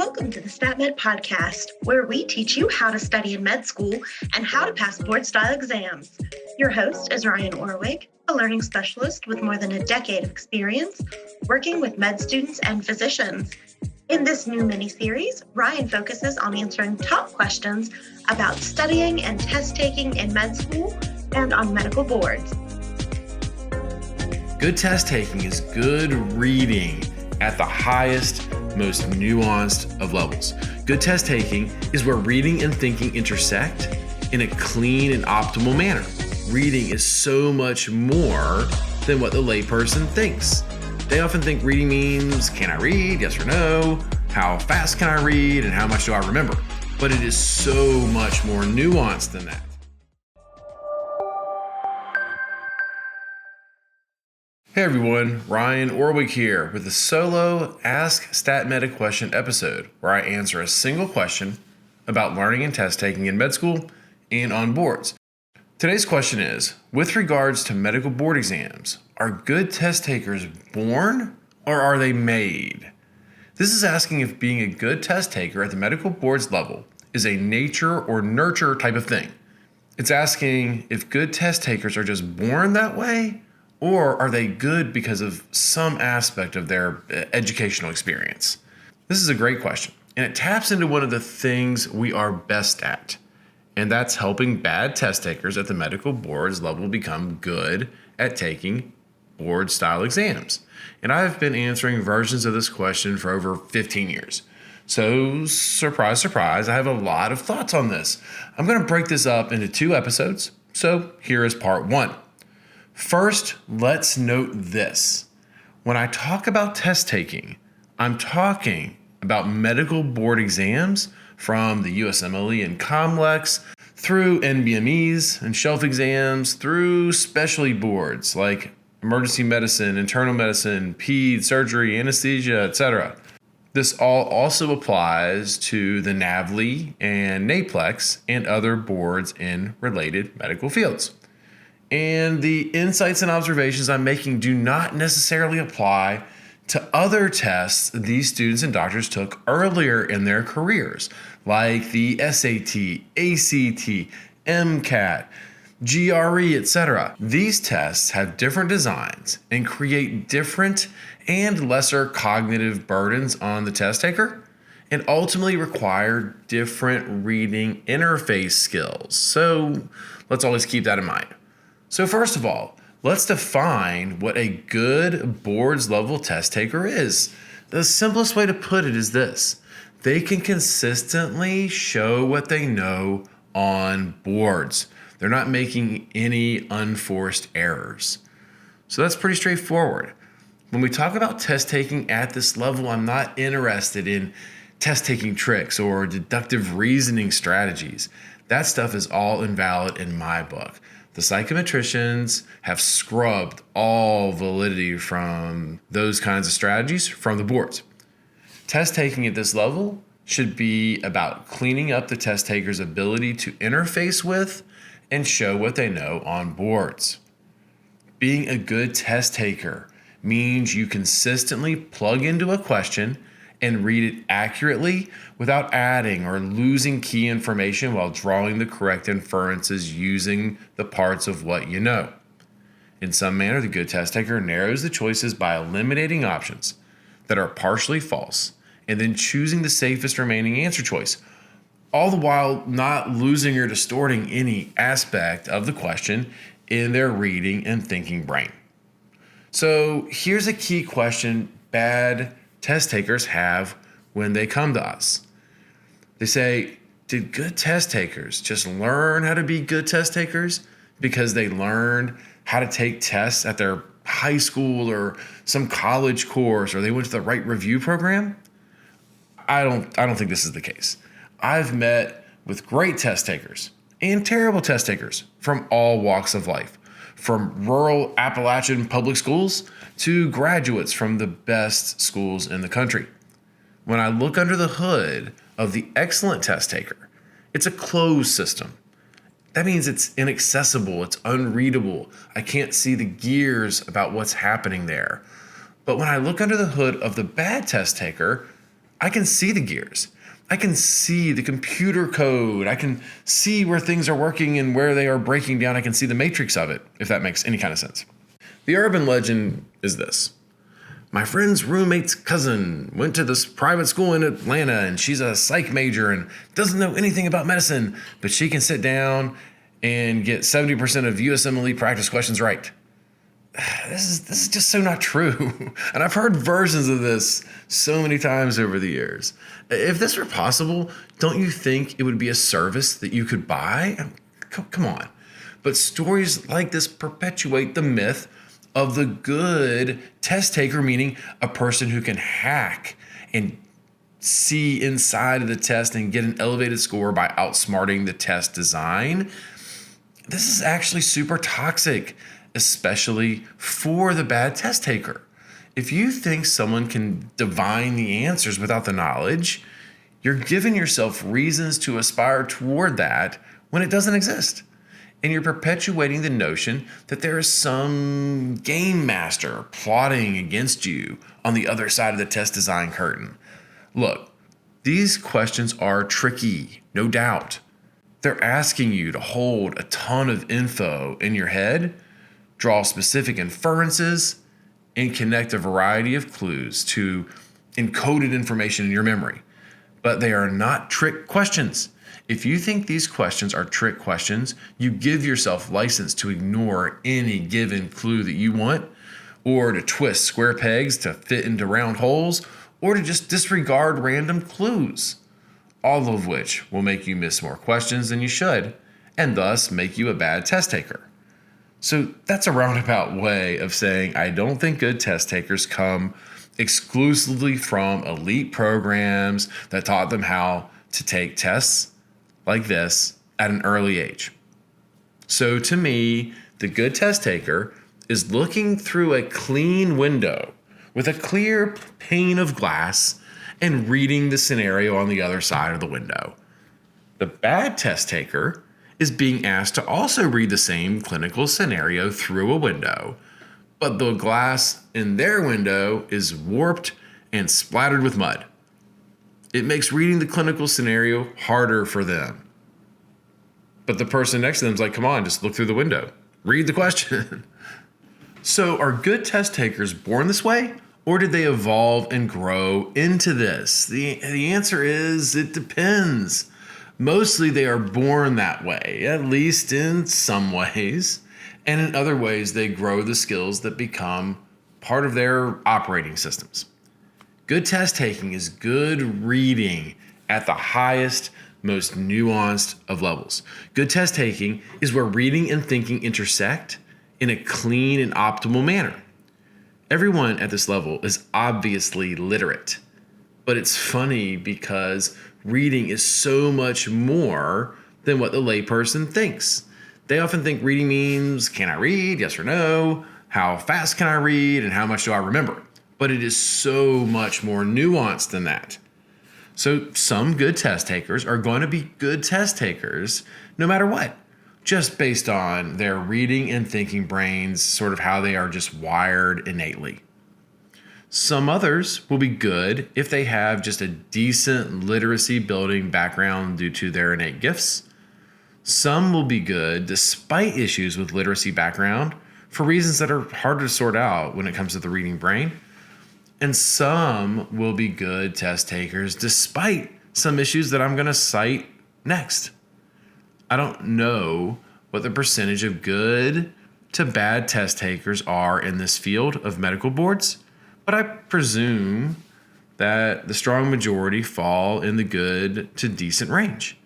Welcome to the STATMed podcast, where we teach you how to study in med school and how to pass board-style exams. Your host is Ryan Orwig, a learning specialist with more than a decade of experience working with med students and physicians. In this new mini-series, Ryan focuses on answering top questions about studying and test taking in med school and on medical boards. Good test taking is good reading at the highest, most nuanced of levels. Good test taking is where reading and thinking intersect in a clean and optimal manner. Reading is so much more than what the layperson thinks. They often think reading means, can I read? Yes or no? How fast can I read? And how much do I remember? But it is so much more nuanced than that. Hey everyone, Ryan Orwig here with a solo Ask StatMed a Question episode where I answer a single question about learning and test taking in med school and on boards. Today's question is, with regards to medical board exams, are good test takers born or are they made? This is asking if being a good test taker at the medical boards level is a nature or nurture type of thing. It's asking if good test takers are just born that way, or are they good because of some aspect of their educational experience? This is a great question, and it taps into one of the things we are best at, and that's helping bad test takers at the medical boards level become good at taking board-style exams. And I've been answering versions of this question for over 15 years. So, surprise, surprise, I have a lot of thoughts on this. I'm going to break this up into 2 episodes, so here is part 1. First, let's note this. When I talk about test taking, I'm talking about medical board exams from the USMLE and COMLEX through NBMEs and shelf exams through specialty boards like emergency medicine, internal medicine, ped, surgery, anesthesia, etc. This all also applies to the NAVLE and NAPLEX and other boards in related medical fields. And the insights and observations I'm making do not necessarily apply to other tests these students and doctors took earlier in their careers, like the SAT, ACT, MCAT, GRE, etc. These tests have different designs and create different and lesser cognitive burdens on the test taker, and ultimately require different reading interface skills. So let's always keep that in mind. So first of all, let's define what a good boards level test taker is. The simplest way to put it is this: they can consistently show what they know on boards. They're not making any unforced errors. So that's pretty straightforward. When we talk about test taking at this level, I'm not interested in test taking tricks or deductive reasoning strategies. That stuff is all invalid in my book. The psychometricians have scrubbed all validity from those kinds of strategies from the boards. Test taking at this level should be about cleaning up the test taker's ability to interface with and show what they know on boards. Being a good test taker means you consistently plug into a question and read it accurately without adding or losing key information while drawing the correct inferences using the parts of what you know. In some manner, the good test taker narrows the choices by eliminating options that are partially false and then choosing the safest remaining answer choice, all the while not losing or distorting any aspect of the question in their reading and thinking brain. So here's a key question bad test takers have when they come to us. They say, did good test takers just learn how to be good test takers because they learned how to take tests at their high school or some college course, or they went to the right review program? I don't think this is the case. I've met with great test takers and terrible test takers from all walks of life, from rural Appalachian public schools to graduates from the best schools in the country. When I look under the hood of the excellent test taker, it's a closed system. That means it's inaccessible, it's unreadable. I can't see the gears about what's happening there. But when I look under the hood of the bad test taker, I can see the gears. I can see the computer code. I can see where things are working and where they are breaking down. I can see the matrix of it, if that makes any kind of sense. The urban legend is this. My friend's roommate's cousin went to this private school in Atlanta, and she's a psych major and doesn't know anything about medicine, but she can sit down and get 70% of USMLE practice questions right. This is just so not true. And I've heard versions of this so many times over the years. If this were possible, don't you think it would be a service that you could buy? Come on. But stories like this perpetuate the myth of the good test taker, meaning a person who can hack and see inside of the test and get an elevated score by outsmarting the test design. This is actually super toxic, especially for the bad test taker. If you think someone can divine the answers without the knowledge, you're giving yourself reasons to aspire toward that when it doesn't exist. And you're perpetuating the notion that there is some game master plotting against you on the other side of the test design curtain. Look, these questions are tricky, no doubt. They're asking you to hold a ton of info in your head, draw specific inferences, and connect a variety of clues to encoded information in your memory. But they are not trick questions. If you think these questions are trick questions, you give yourself license to ignore any given clue that you want, or to twist square pegs to fit into round holes, or to just disregard random clues, all of which will make you miss more questions than you should, and thus make you a bad test taker. So that's a roundabout way of saying I don't think good test takers come exclusively from elite programs that taught them how to take tests like this at an early age. So to me, the good test taker is looking through a clean window with a clear pane of glass and reading the scenario on the other side of the window. The bad test taker is being asked to also read the same clinical scenario through a window, but the glass in their window is warped and splattered with mud. It makes reading the clinical scenario harder for them. But the person next to them is like, come on, just look through the window. Read the question. So are good test takers born this way, or did they evolve and grow into this? The answer is it depends. Mostly they are born that way, at least in some ways. And in other ways, they grow the skills that become part of their operating systems. Good test taking is good reading at the highest, most nuanced of levels. Good test taking is where reading and thinking intersect in a clean and optimal manner. Everyone at this level is obviously literate, but it's funny because reading is so much more than what the layperson thinks. They often think reading means, can I read? Yes or no? How fast can I read? And how much do I remember? But it is so much more nuanced than that. So some good test takers are going to be good test takers no matter what, just based on their reading and thinking brains, sort of how they are just wired innately. Some others will be good if they have just a decent literacy building background due to their innate gifts. Some will be good despite issues with literacy background for reasons that are harder to sort out when it comes to the reading brain. And some will be good test takers despite some issues that I'm going to cite next. I don't know what the percentage of good to bad test takers are in this field of medical boards, but I presume that the strong majority fall in the good to decent range.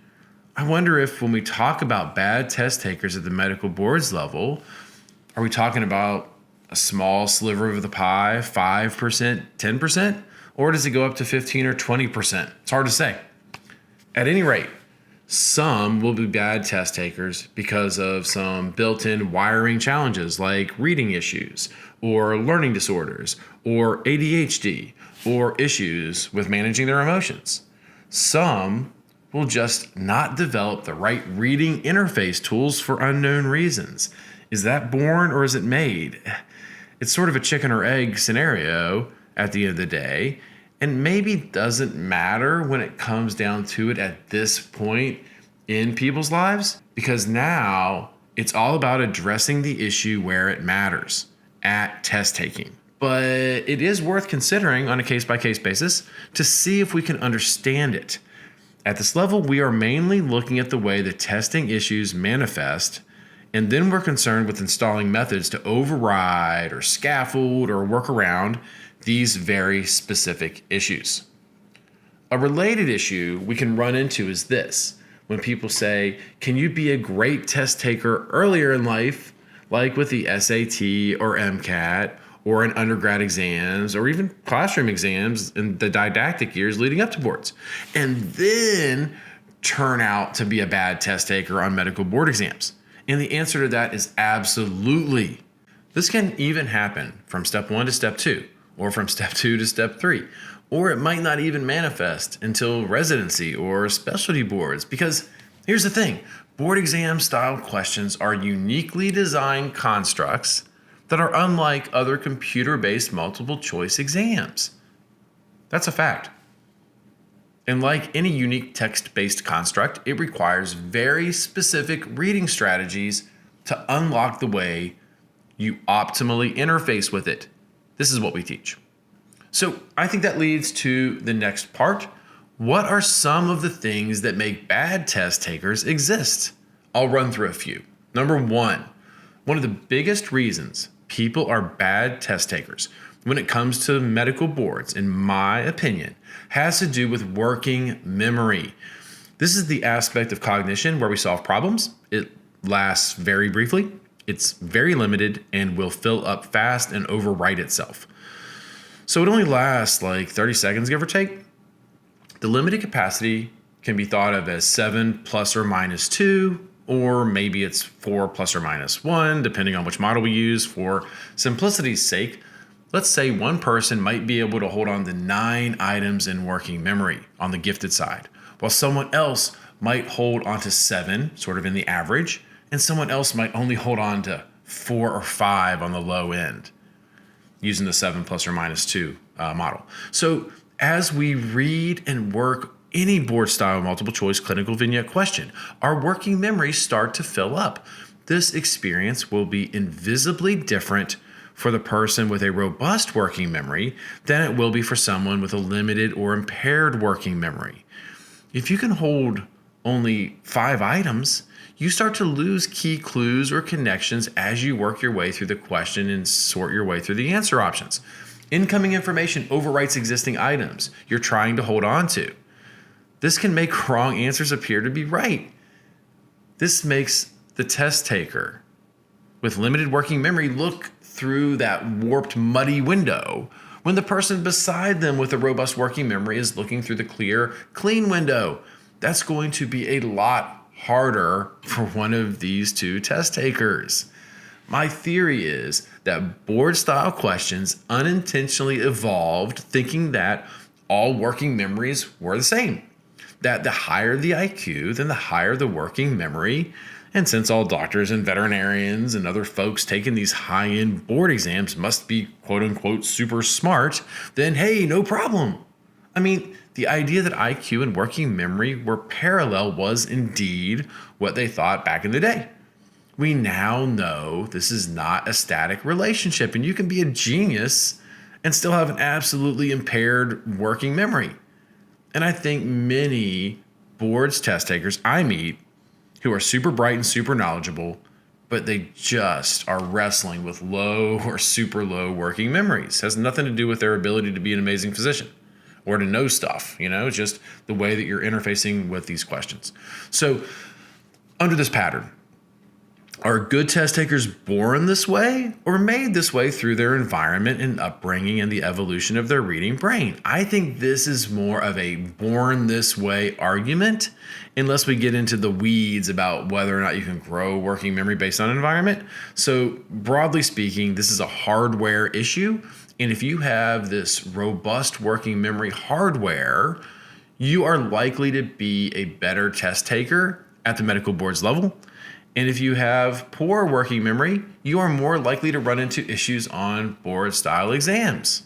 I wonder if when we talk about bad test takers at the medical boards level, are we talking about a small sliver of the pie, 5%, 10%? Or does it go up to 15 or 20%? It's hard to say. At any rate, some will be bad test takers because of some built-in wiring challenges like reading issues or learning disorders or ADHD or issues with managing their emotions. Some will just not develop the right reading interface tools for unknown reasons. Is that born or is it made? It's sort of a chicken or egg scenario at the end of the day. and maybe doesn't matter when it comes down to it at this point in people's lives, because now it's all about addressing the issue where it matters, at test taking. But it is worth considering on a case-by-case basis to see if we can understand it. At this level, we are mainly looking at the way the testing issues manifest, and then we're concerned with installing methods to override or scaffold or work around these very specific issues. A related issue we can run into is this. When people say, can you be a great test taker earlier in life, like with the SAT or MCAT, or in undergrad exams, or even classroom exams in the didactic years leading up to boards, and then turn out to be a bad test taker on medical board exams? And the answer to that is absolutely. This can even happen from step 1 to step 2, or from step 2 to step 3, or it might not even manifest until residency or specialty boards, because here's the thing, board exam style questions are uniquely designed constructs that are unlike other computer-based multiple choice exams. That's a fact. And like any unique text-based construct, it requires very specific reading strategies to unlock the way you optimally interface with it. This is what we teach. So I think that leads to the next part. What are some of the things that make bad test takers exist? I'll run through a few. Number one of the biggest reasons people are bad test takers when it comes to medical boards, in my opinion, has to do with working memory. This is the aspect of cognition where we solve problems. It lasts very briefly, it's very limited, and will fill up fast and overwrite itself. So it only lasts like 30 seconds, give or take. The limited capacity can be thought of as 7 plus or minus 2, or maybe it's 4 plus or minus 1, depending on which model we use. For simplicity's sake, let's say one person might be able to hold on to 9 items in working memory on the gifted side, while someone else might hold on to 7, sort of in the average, and someone else might only hold on to 4 or 5 on the low end, using the 7 plus or minus 2 model. So as we read and work any board style multiple choice clinical vignette question, our working memories start to fill up. This experience will be invisibly different for the person with a robust working memory than it will be for someone with a limited or impaired working memory. If you can hold only 5 items, you start to lose key clues or connections as you work your way through the question and sort your way through the answer options. Incoming information overwrites existing items you're trying to hold on to. This can make wrong answers appear to be right. This makes the test taker with limited working memory look through that warped, muddy window when the person beside them with a robust working memory is looking through the clear, clean window. That's going to be a lot harder for one of these two test takers. My theory is that board-style questions unintentionally evolved thinking that all working memories were the same. That the higher the IQ, then the higher the working memory. And since all doctors and veterinarians and other folks taking these high-end board exams must be quote-unquote super smart, then hey, no problem. I mean, the idea that IQ and working memory were parallel was indeed what they thought back in the day. We now know this is not a static relationship, and you can be a genius and still have an absolutely impaired working memory. And I think many boards test takers I meet who are super bright and super knowledgeable, but they just are wrestling with low or super low working memories. It has nothing to do with their ability to be an amazing physician or to know stuff, it's just the way that you're interfacing with these questions. So under this pattern, are good test takers born this way or made this way through their environment and upbringing and the evolution of their reading brain? I think this is more of a born this way argument, unless we get into the weeds about whether or not you can grow working memory based on environment. So broadly speaking, this is a hardware issue. And if you have this robust working memory hardware, you are likely to be a better test taker at the medical boards level. And if you have poor working memory, you are more likely to run into issues on board style exams.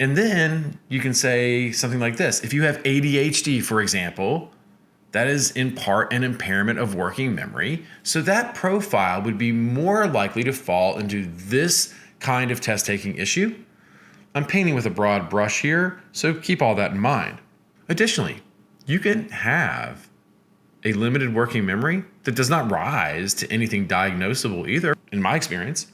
And then you can say something like this. If you have ADHD, for example, that is in part an impairment of working memory. So that profile would be more likely to fall into this kind of test taking issue. I'm painting with a broad brush here, so keep all that in mind. Additionally, you can have a limited working memory that does not rise to anything diagnosable either, in my experience.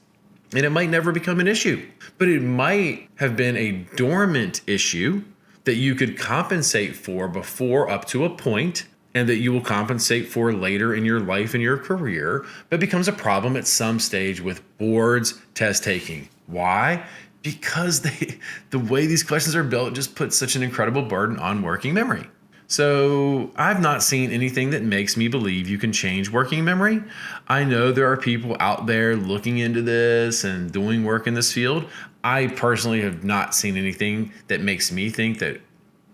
And it might never become an issue, but it might have been a dormant issue that you could compensate for before up to a point, and that you will compensate for later in your life and your career, but becomes a problem at some stage with boards test taking. Why? Because the way these questions are built just puts such an incredible burden on working memory. So I've not seen anything that makes me believe you can change working memory. I know there are people out there looking into this and doing work in this field. I personally have not seen anything that makes me think that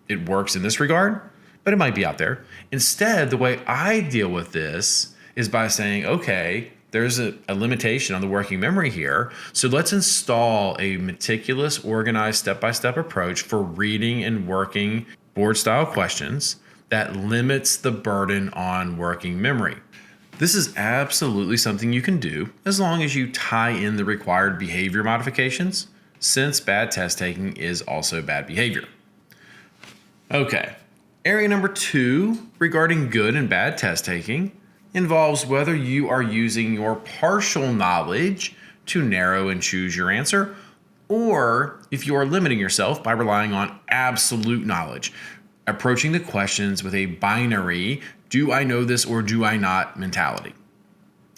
it works in this regard, but it might be out there. Instead, the way I deal with this is by saying, okay, there's a limitation on the working memory here. So let's install a meticulous, organized, step-by-step approach for reading and working board style questions that limits the burden on working memory. This is absolutely something you can do as long as you tie in the required behavior modifications, since bad test taking is also bad behavior. Okay, area number 2 regarding good and bad test taking involves whether you are using your partial knowledge to narrow and choose your answer, or if you are limiting yourself by relying on absolute knowledge, approaching the questions with a binary, do I know this or do I not mentality.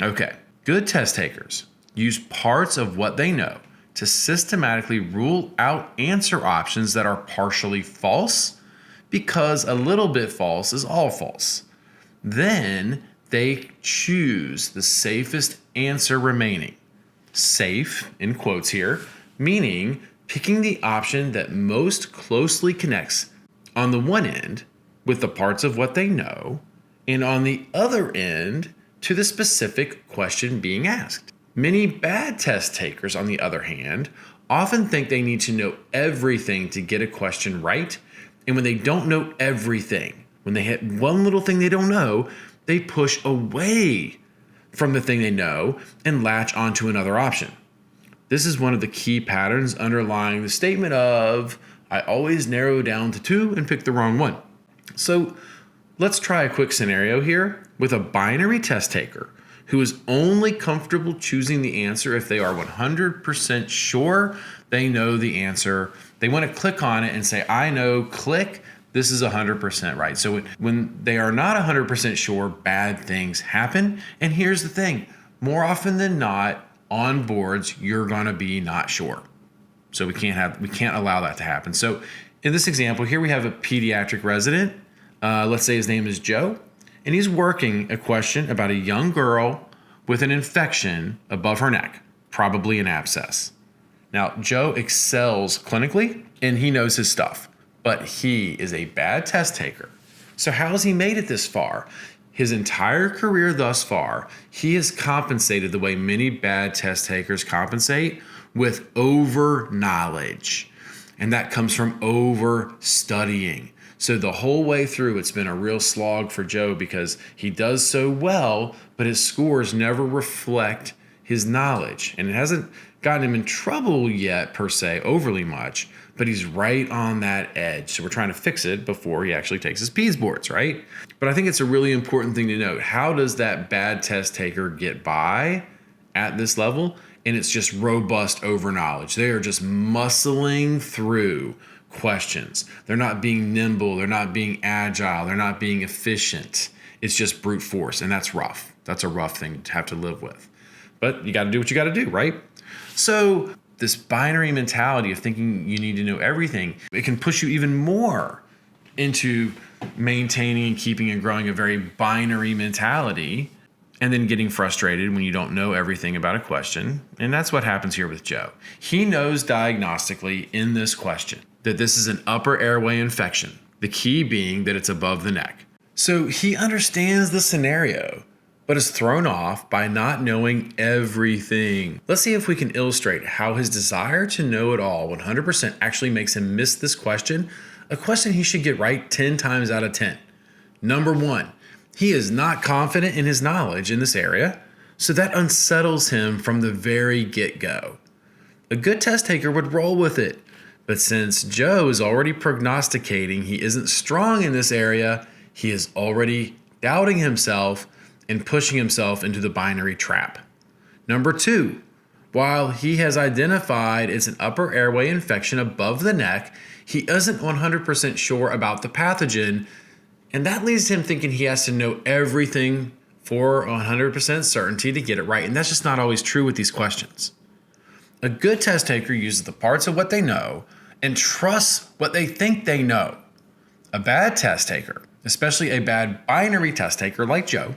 Okay, good test takers use parts of what they know to systematically rule out answer options that are partially false, because a little bit false is all false. Then they choose the safest answer remaining. Safe, in quotes here, meaning picking the option that most closely connects on the one end with the parts of what they know, and on the other end to the specific question being asked. Many bad test takers, on the other hand, often think they need to know everything to get a question right, and when they don't know everything, when they hit one little thing they don't know, they push away from the thing they know and latch onto another option. This is one of the key patterns underlying the statement of, I always narrow down to 2 and pick the wrong one. So let's try a quick scenario here with a binary test taker who is only comfortable choosing the answer if they are 100% sure they know the answer. They want to click on it and say, I know, click, this is 100% right. So when they are not 100% sure, bad things happen. And here's the thing, more often than not, on boards, you're going to be not sure. So we can't allow that to happen. So in this example here, we have a pediatric resident. Let's say his name is Joe, and he's working a question about a young girl with an infection above her neck, probably an abscess. Now, Joe excels clinically, and he knows his stuff, but he is a bad test taker. So how has he made it this far? His entire career thus far, he has compensated the way many bad test takers compensate, with over knowledge. And that comes from over studying. So the whole way through, it's been a real slog for Joe because he does so well, but his scores never reflect his knowledge. And it hasn't gotten him in trouble yet, per se, overly much, but he's right on that edge. So we're trying to fix it before he actually takes his PEAS boards, right? But I think it's a really important thing to note. How does that bad test taker get by at this level? And it's just robust over knowledge. They are just muscling through questions. They're not being nimble. They're not being agile. They're not being efficient. It's just brute force. And that's rough. That's a rough thing to have to live with. But you got to do what you got to do, right? So this binary mentality of thinking you need to know everything, it can push you even more into maintaining and keeping and growing a very binary mentality, and then getting frustrated when you don't know everything about a question. And that's what happens here with Joe. He knows diagnostically in this question that this is an upper airway infection, the key being that it's above the neck. So he understands the scenario, but is thrown off by not knowing everything. Let's see if we can illustrate how his desire to know it all 100% actually makes him miss this question, a question he should get right 10 times out of 10. Number 1, he is not confident in his knowledge in this area, so that unsettles him from the very get-go. A good test taker would roll with it, but since Joe is already prognosticating he isn't strong in this area, he is already doubting himself and pushing himself into the binary trap. Number 2, while he has identified it's an upper airway infection above the neck, he isn't 100% sure about the pathogen, and that leads him thinking he has to know everything for 100% certainty to get it right, and that's just not always true with these questions. A good test taker uses the parts of what they know and trusts what they think they know. A bad test taker, especially a bad binary test taker like Joe,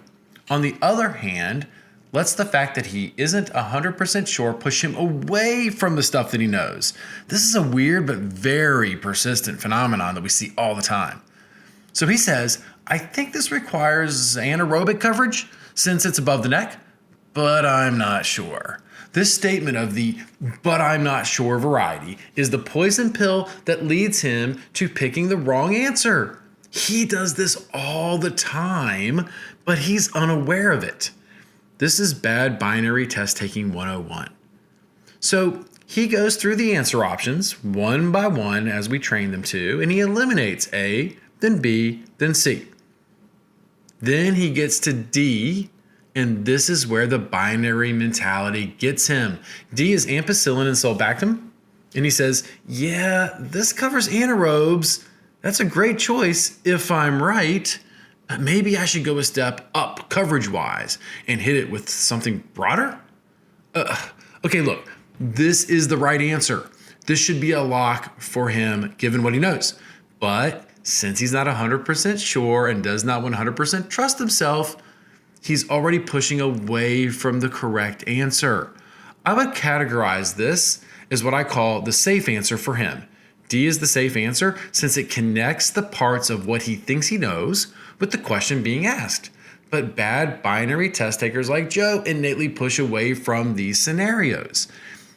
on the other hand, lets the fact that he isn't 100% sure push him away from the stuff that he knows. This is a weird but very persistent phenomenon that we see all the time. So he says, I think this requires anaerobic coverage since it's above the neck, but I'm not sure. This statement of the "but I'm not sure" variety is the poison pill that leads him to picking the wrong answer. He does this all the time, but he's unaware of it. This is bad binary test taking 101. So he goes through the answer options one by one as we train them to, and he eliminates A, then B, then C. Then he gets to D, and this is where the binary mentality gets him. D is ampicillin and sulbactam. And he says, yeah, this covers anaerobes. That's a great choice if I'm right, but maybe I should go a step up coverage-wise and hit it with something broader? Okay, look, this is the right answer. This should be a lock for him given what he knows. But since he's not 100% sure and does not 100% trust himself, he's already pushing away from the correct answer. I would categorize this as what I call the safe answer for him. D is the safe answer since it connects the parts of what he thinks he knows with the question being asked. But bad binary test takers like Joe innately push away from these scenarios.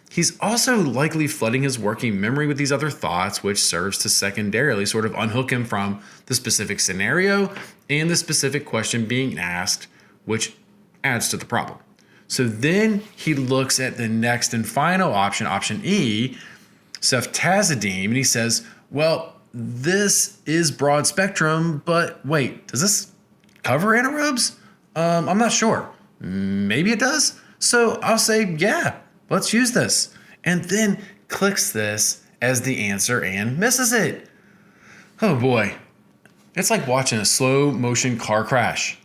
He's also likely flooding his working memory with these other thoughts, which serves to secondarily sort of unhook him from the specific scenario and the specific question being asked, which adds to the problem. So then he looks at the next and final option, option E, ceftazidime, and he says, well, this is broad spectrum, but wait, does this cover anaerobes? I'm not sure. Maybe it does. So I'll say, yeah, let's use this. And then clicks this as the answer and misses it. Oh boy. It's like watching a slow motion car crash.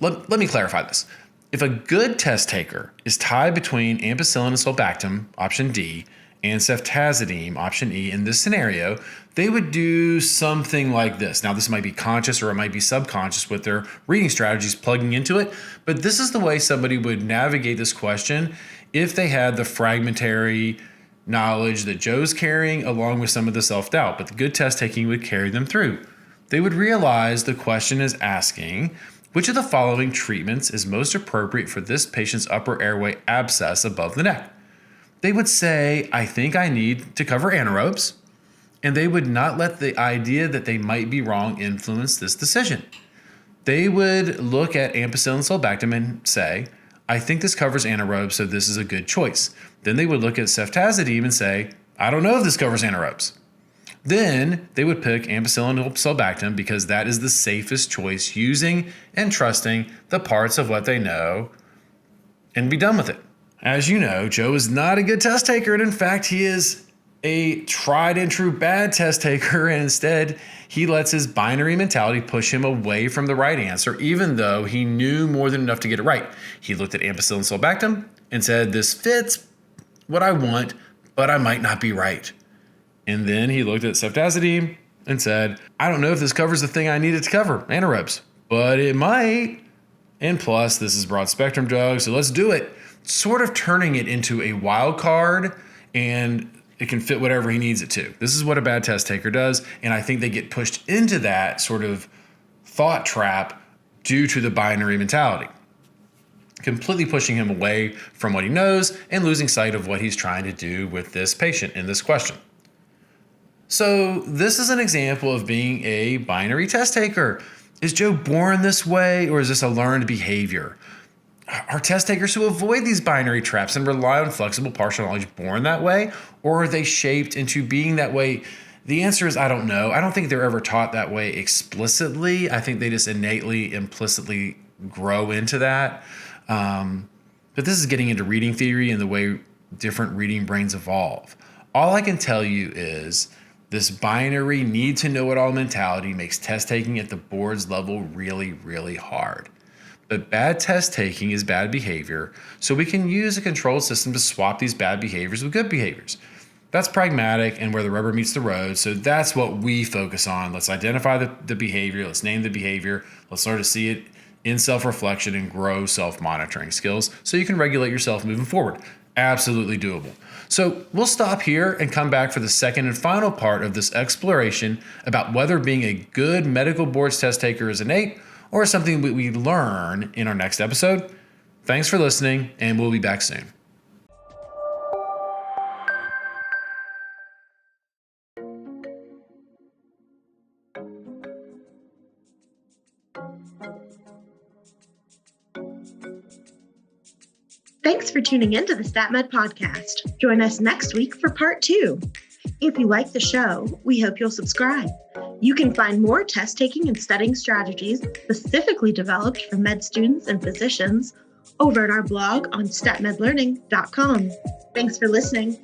Let me clarify this. If a good test taker is tied between ampicillin and sulbactam, option D, and ceftazidime, option E, in this scenario, they would do something like this. Now, this might be conscious or it might be subconscious with their reading strategies plugging into it, but this is the way somebody would navigate this question if they had the fragmentary knowledge that Joe's carrying along with some of the self-doubt, but the good test taking would carry them through. They would realize the question is asking, which of the following treatments is most appropriate for this patient's upper airway abscess above the neck? They would say, I think I need to cover anaerobes, and they would not let the idea that they might be wrong influence this decision. They would look at ampicillin sulbactam and say, I think this covers anaerobes, so this is a good choice. Then they would look at ceftazidime and say, I don't know if this covers anaerobes. Then they would pick ampicillin sulbactam because that is the safest choice using and trusting the parts of what they know and be done with it. As you know, Joe is not a good test taker, and in fact, he is a tried and true bad test taker, and instead, he lets his binary mentality push him away from the right answer, even though he knew more than enough to get it right. He looked at ampicillin sulbactam and said, this fits what I want, but I might not be right. And then he looked at ceftazidime and said, I don't know if this covers the thing I needed to cover, anaerobes, but it might. And plus, this is broad spectrum drug, so let's do it. Sort of turning it into a wild card, and it can fit whatever he needs it to. This is what a bad test taker does, and I think they get pushed into that sort of thought trap due to the binary mentality. completely pushing him away from what he knows and losing sight of what he's trying to do with this patient in this question. So this is an example of being a binary test taker. Is Joe born this way, or is this a learned behavior? Are test takers who avoid these binary traps and rely on flexible partial knowledge born that way, or are they shaped into being that way? The answer is I don't know. I don't think they're ever taught that way explicitly. I think they just innately, implicitly grow into that. But this is getting into reading theory and the way different reading brains evolve. All I can tell you is this binary need to know it all mentality makes test taking at the board's level really, really hard. But bad test taking is bad behavior, so we can use a control system to swap these bad behaviors with good behaviors. That's pragmatic and where the rubber meets the road, so that's what we focus on. Let's identify the behavior, let's name the behavior, let's learn to see it in self-reflection and grow self-monitoring skills so you can regulate yourself moving forward. Absolutely doable. So we'll stop here and come back for the second and final part of this exploration about whether being a good medical boards test taker is innate or something we learn in our next episode. Thanks for listening, and we'll be back soon. Thanks for tuning in to the STATMed podcast. Join us next week for part 2. If you like the show, we hope you'll subscribe. You can find more test taking and studying strategies specifically developed for med students and physicians over at our blog on statmedlearning.com. Thanks for listening.